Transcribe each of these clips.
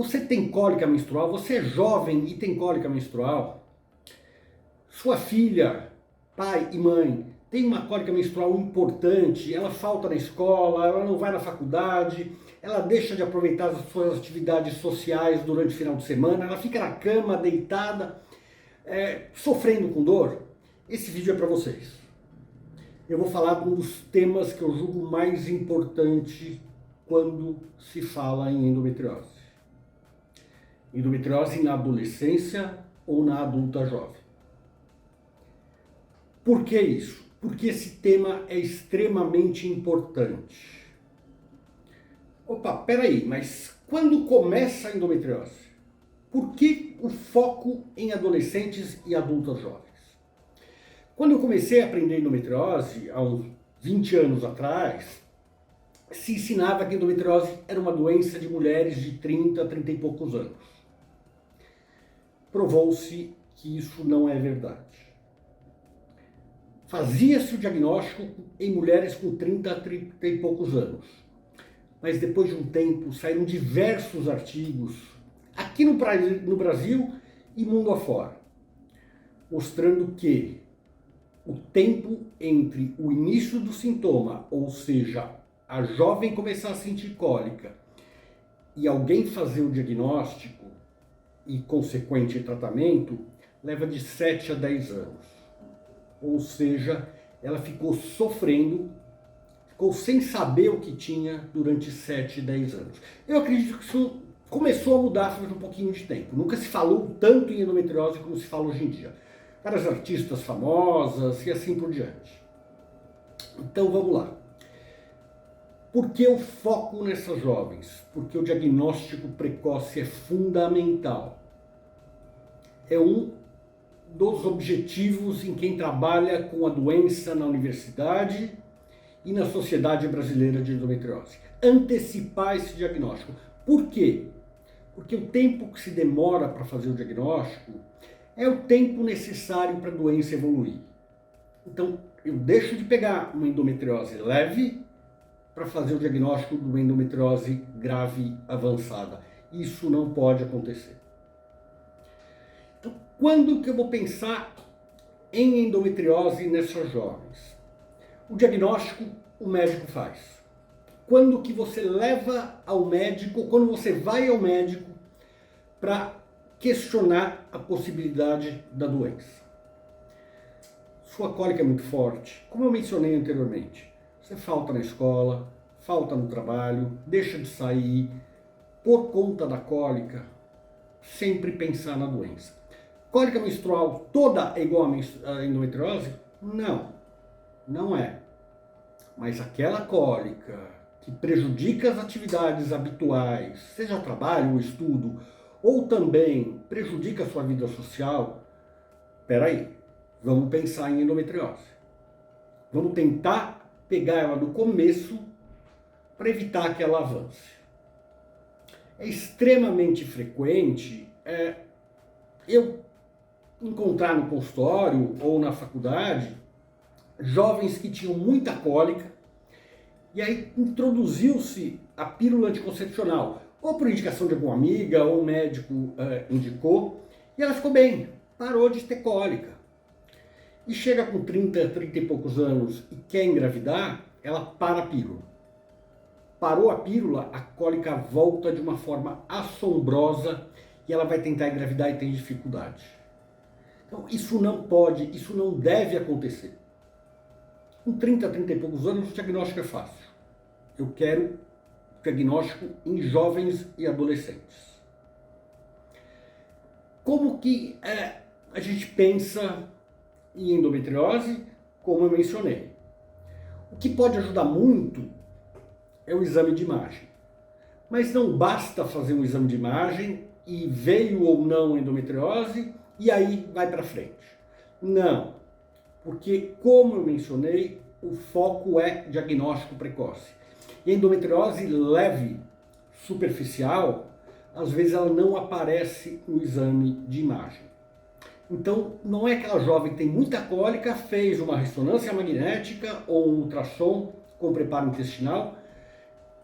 Você tem cólica menstrual? Você é jovem e tem cólica menstrual? Sua filha, pai e mãe, tem uma cólica menstrual importante, ela falta na escola, ela não vai na faculdade, ela deixa de aproveitar as suas atividades sociais durante o final de semana, ela fica na cama, deitada, sofrendo com dor? Esse vídeo é para vocês. Eu vou falar de um dos temas que eu julgo mais importante quando se fala em endometriose. Endometriose na adolescência ou na adulta jovem. Por que isso? Porque esse tema é extremamente importante. Opa, peraí, mas quando começa a endometriose? Por que o foco em adolescentes e adultas jovens? Quando eu comecei a aprender endometriose, há uns 20 anos atrás, se ensinava que a endometriose era uma doença de mulheres de 30 e poucos anos. Provou-se que isso não é verdade. Fazia-se o diagnóstico em mulheres com 30 e poucos anos. Mas depois de um tempo saíram diversos artigos, aqui no Brasil e mundo afora, mostrando que o tempo entre o início do sintoma, ou seja, a jovem começar a sentir cólica, e alguém fazer o diagnóstico e consequente tratamento, leva de 7 a 10 anos. Ou seja, ela ficou sofrendo, ficou sem saber o que tinha durante 7, 10 anos. Eu acredito que isso começou a mudar faz um pouquinho de tempo. Nunca se falou tanto em endometriose como se fala hoje em dia. Várias artistas famosas e assim por diante. Então vamos lá. Por que o foco nessas jovens? Porque o diagnóstico precoce é fundamental. É um dos objetivos em quem trabalha com a doença na universidade e na Sociedade Brasileira de Endometriose. Antecipar esse diagnóstico. Por quê? Porque o tempo que se demora para fazer o diagnóstico é o tempo necessário para a doença evoluir. Então, eu deixo de pegar uma endometriose leve para fazer o diagnóstico de uma endometriose grave avançada. Isso não pode acontecer. Então, quando que eu vou pensar em endometriose nessas jovens? O diagnóstico o médico faz. Quando que você leva ao médico, quando você vai ao médico para questionar a possibilidade da doença. Sua cólica é muito forte, como eu mencionei anteriormente. Você falta na escola, falta no trabalho, deixa de sair, por conta da cólica, sempre pensar na doença. Cólica menstrual toda é igual a endometriose? Não, não é. Mas aquela cólica que prejudica as atividades habituais, seja o trabalho, o estudo, ou também prejudica a sua vida social, peraí, vamos pensar em endometriose. Vamos tentar pegar ela do começo para evitar que ela avance. É extremamente frequente eu encontrar no consultório ou na faculdade jovens que tinham muita cólica e aí introduziu-se a pílula anticoncepcional, ou por indicação de alguma amiga, ou um médico indicou, e ela ficou bem, parou de ter cólica. E chega com 30 e poucos anos e quer engravidar, ela para a pílula. Parou a pílula, a cólica volta de uma forma assombrosa e ela vai tentar engravidar e tem dificuldade. Então isso não pode, isso não deve acontecer. Com 30 e poucos anos o diagnóstico é fácil. Eu quero diagnóstico em jovens e adolescentes. Como que a gente pensa em endometriose? Como eu mencionei. O que pode ajudar muito é o exame de imagem. Mas não basta fazer um exame de imagem e veio ou não endometriose e aí vai para frente. Não, porque como eu mencionei, o foco é diagnóstico precoce. E endometriose leve, superficial, às vezes ela não aparece no exame de imagem. Então, não é aquela jovem que tem muita cólica, fez uma ressonância magnética ou um ultrassom com preparo intestinal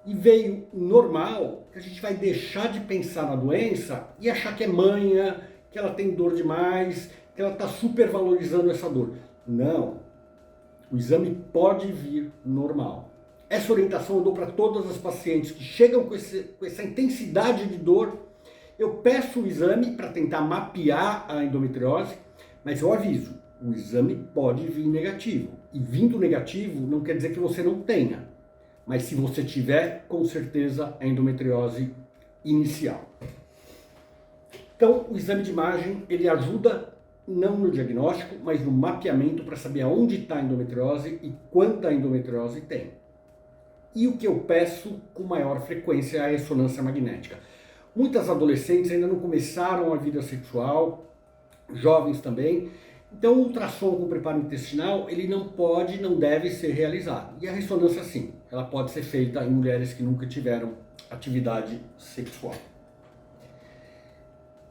e veio normal, que a gente vai deixar de pensar na doença e achar que é manha, que ela tem dor demais, que ela está supervalorizando essa dor. Não, o exame pode vir normal. Essa orientação eu dou para todas as pacientes que chegam com essa intensidade de dor. Eu peço o exame para tentar mapear a endometriose, mas eu aviso, o exame pode vir negativo. E vindo negativo não quer dizer que você não tenha. Mas se você tiver, com certeza é endometriose inicial. Então, o exame de imagem, ele ajuda não no diagnóstico, mas no mapeamento para saber aonde está a endometriose e quanta endometriose tem. E o que eu peço com maior frequência é a ressonância magnética. Muitas adolescentes ainda não começaram a vida sexual, jovens também. Então o ultrassom com preparo intestinal, ele não pode, não deve ser realizado. E a ressonância sim, ela pode ser feita em mulheres que nunca tiveram atividade sexual.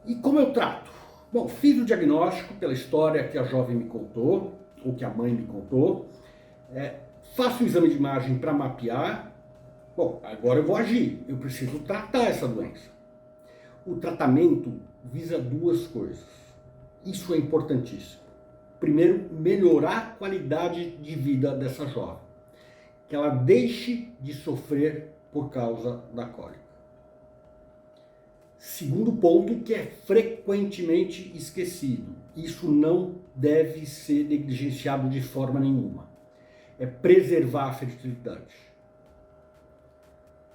E como eu trato? Bom, fiz o diagnóstico pela história que a jovem me contou, ou que a mãe me contou. Faço o exame de imagem para mapear. Bom, agora eu vou agir, eu preciso tratar essa doença. O tratamento visa duas coisas. Isso é importantíssimo. Primeiro, melhorar a qualidade de vida dessa jovem. Que ela deixe de sofrer por causa da cólica. Segundo ponto, que é frequentemente esquecido. Isso não deve ser negligenciado de forma nenhuma. É preservar a fertilidade.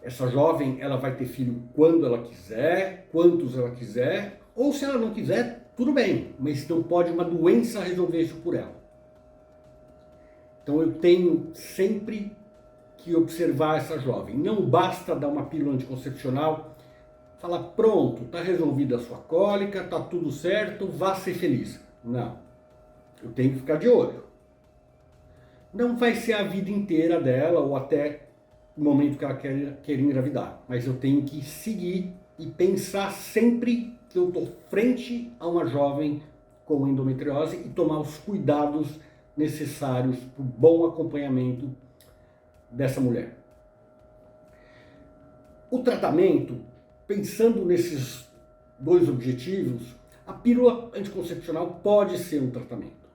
Essa jovem, ela vai ter filho quando ela quiser, quantos ela quiser, ou se ela não quiser, tudo bem, mas não pode uma doença resolver isso por ela. Então eu tenho sempre que observar essa jovem. Não basta dar uma pílula anticoncepcional, falar pronto, está resolvida a sua cólica, está tudo certo, vá ser feliz. Não, eu tenho que ficar de olho. Não vai ser a vida inteira dela ou até o momento que ela quer engravidar, mas eu tenho que seguir e pensar sempre que eu estou frente a uma jovem com endometriose e tomar os cuidados necessários para o bom acompanhamento dessa mulher. O tratamento, pensando nesses dois objetivos, a pílula anticoncepcional pode ser um tratamento.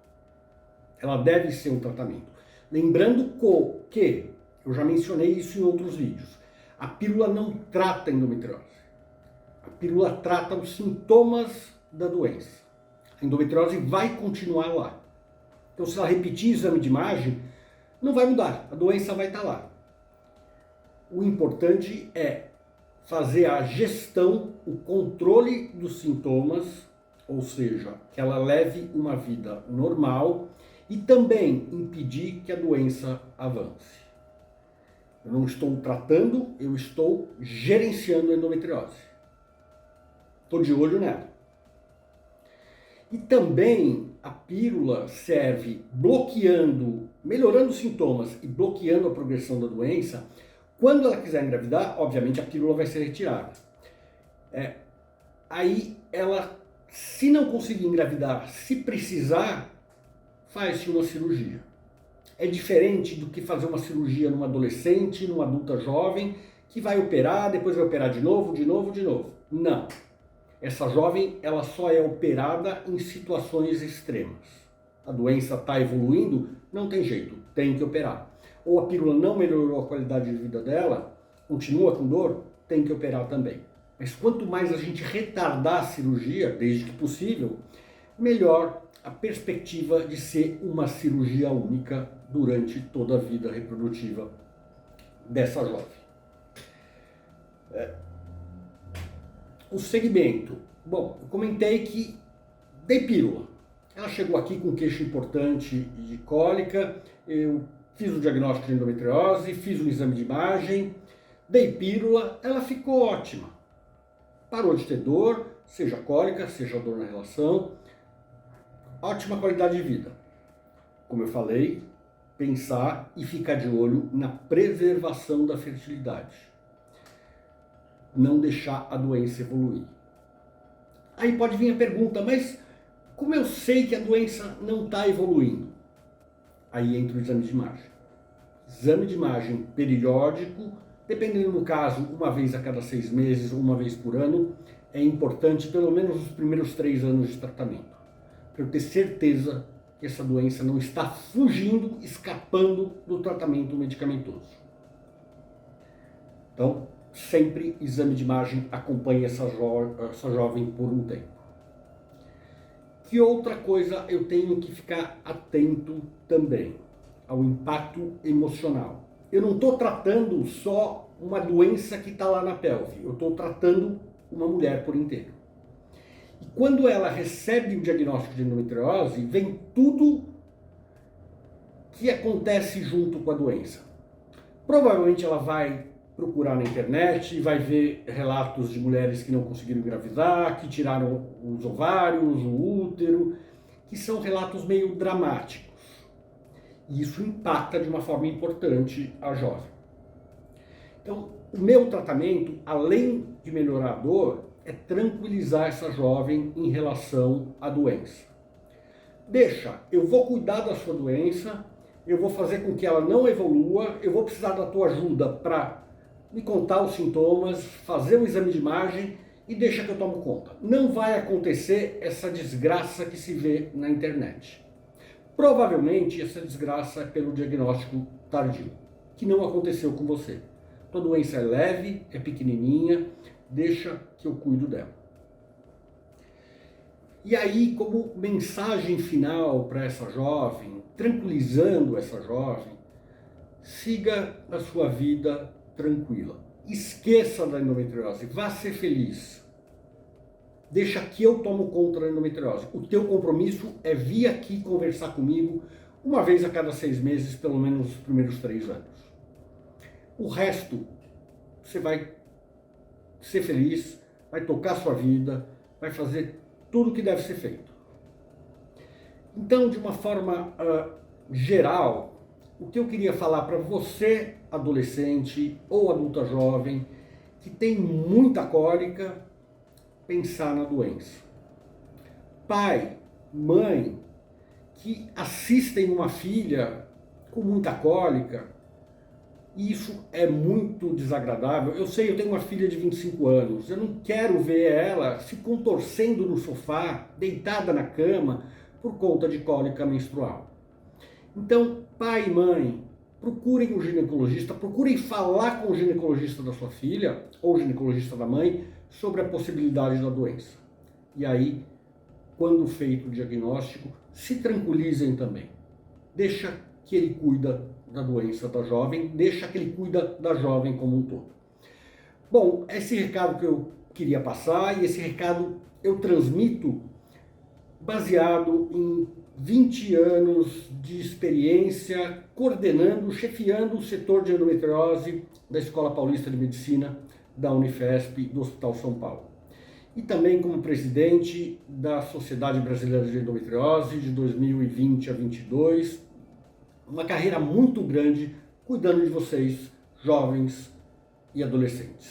Ela deve ser um tratamento. Lembrando que, eu já mencionei isso em outros vídeos, a pílula não trata a endometriose. A pílula trata os sintomas da doença. A endometriose vai continuar lá. Então, se ela repetir o exame de imagem, não vai mudar, a doença vai estar lá. O importante é fazer a gestão, o controle dos sintomas, ou seja, que ela leve uma vida normal e também impedir que a doença avance. Eu não estou tratando, eu estou gerenciando a endometriose. Estou de olho nela. E também a pílula serve bloqueando, melhorando os sintomas e bloqueando a progressão da doença. Quando ela quiser engravidar, obviamente a pílula vai ser retirada. Aí ela, se não conseguir engravidar, se precisar, faz-se uma cirurgia. É diferente do que fazer uma cirurgia numa adolescente, numa adulta jovem, que vai operar, depois vai operar de novo. Não. Essa jovem, ela só é operada em situações extremas. A doença está evoluindo, não tem jeito, tem que operar. Ou a pílula não melhorou a qualidade de vida dela, continua com dor, tem que operar também. Mas quanto mais a gente retardar a cirurgia, desde que possível, melhor a perspectiva de ser uma cirurgia única durante toda a vida reprodutiva dessa jovem. O segmento. Bom, eu comentei que dei pílula. Ela chegou aqui com queixo importante de cólica, eu fiz o diagnóstico de endometriose, fiz um exame de imagem, dei pílula, ela ficou ótima. Parou de ter dor, seja cólica, seja dor na relação, ótima qualidade de vida. Como eu falei, pensar e ficar de olho na preservação da fertilidade. Não deixar a doença evoluir. Aí pode vir a pergunta, mas como eu sei que a doença não está evoluindo? Aí entra o exame de imagem. Exame de imagem periódico Dependendo do caso, uma vez a cada 6 meses ou uma vez por ano, é importante pelo menos os primeiros 3 anos de tratamento, para eu ter certeza que essa doença não está fugindo, escapando do tratamento medicamentoso. Então, sempre exame de imagem acompanhe essa jovem por um tempo. Que outra coisa eu tenho que ficar atento também? Ao impacto emocional. Eu não estou tratando só uma doença que está lá na pelve, eu estou tratando uma mulher por inteiro. E quando ela recebe o diagnóstico de endometriose, vem tudo que acontece junto com a doença. Provavelmente ela vai procurar na internet e vai ver relatos de mulheres que não conseguiram engravidar, que tiraram os ovários, o útero, que são relatos meio dramáticos. E isso impacta de uma forma importante a jovem. Então, o meu tratamento, além de melhorar a dor, é tranquilizar essa jovem em relação à doença. Deixa, eu vou cuidar da sua doença, eu vou fazer com que ela não evolua, eu vou precisar da tua ajuda para me contar os sintomas, fazer um exame de imagem e deixa que eu tomo conta. Não vai acontecer essa desgraça que se vê na internet. Provavelmente essa desgraça é pelo diagnóstico tardio, que não aconteceu com você. Tua doença é leve, é pequenininha, deixa que eu cuido dela. E aí, como mensagem final para essa jovem, tranquilizando essa jovem, siga a sua vida tranquila. Esqueça da endometriose, vá ser feliz. Deixa que eu tomo conta da endometriose. O teu compromisso é vir aqui conversar comigo uma vez a cada 6 meses, pelo menos os primeiros 3 anos. O resto, você vai ser feliz, vai tocar sua vida, vai fazer tudo o que deve ser feito. Então, de uma forma geral, o que eu queria falar para você, adolescente ou adulta jovem, que tem muita cólica, pensar na doença. Pai, mãe, que assistem uma filha com muita cólica, isso é muito desagradável. Eu sei, eu tenho uma filha de 25 anos, eu não quero ver ela se contorcendo no sofá, deitada na cama, por conta de cólica menstrual. Então, pai e mãe, procurem um ginecologista, procurem falar com o ginecologista da sua filha, ou o ginecologista da mãe, sobre a possibilidade da doença. E aí, quando feito o diagnóstico, se tranquilizem também. Deixa que ele cuida da doença da jovem, deixa que ele cuida da jovem como um todo. Bom, esse recado que eu queria passar, e esse recado eu transmito baseado em 20 anos de experiência coordenando, chefiando o setor de endometriose da Escola Paulista de Medicina da Unifesp, do Hospital São Paulo. E também como presidente da Sociedade Brasileira de Endometriose de 2020 a 2022, uma carreira muito grande cuidando de vocês, jovens e adolescentes.